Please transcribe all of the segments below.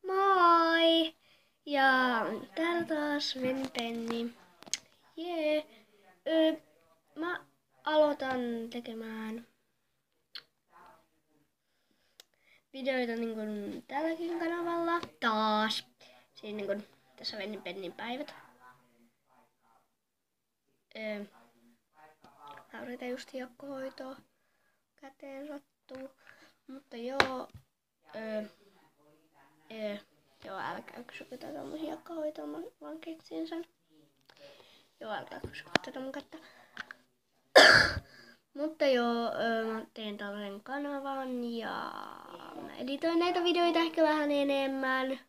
Moi! Ja täällä taas Venpenni. Jee. Mä aloitan tekemään videoita niin kuin tälläkin kanavalla taas. Siis niin kuin tässä Venpennin päivät. Mä yritän just hiekkahoitoa. Käteen sattuu. Mutta joo. Joo, älkää kysykö tätä mun hiekkahoitoa, mä vaan keksin sen. Joo, älkää kysykö tätä mun kättä. Mutta joo, mä teen tällaisen kanavan ja mä editoin näitä videoita ehkä vähän enemmän.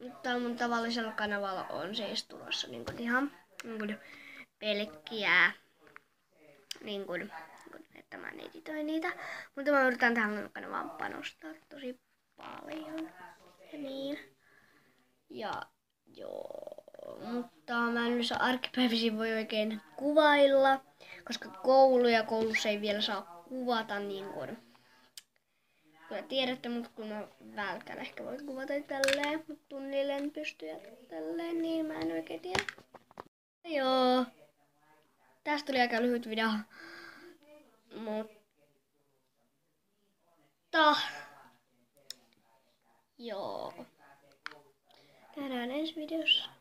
Mutta mun tavallisella kanavalla on siis tulossa ihan pelkkiä, että mä editoin niitä. Mutta mä yritän tähän kanavaan panostaa tosi paljon. Ja niin. Ja joo, mutta mä en yleensä arkipäivisin voi oikein kuvailla, koska koulussa ei vielä saa kuvata niin kuin kyllä tiedätte, mutta kun mä välkkäin ehkä voi kuvata tälleen, mutta tunnille en pysty ja tälleen, niin mä en oikein tiedä. Joo, tästä tuli aika lyhyt video, mutta joo, nähdään ensi videossa.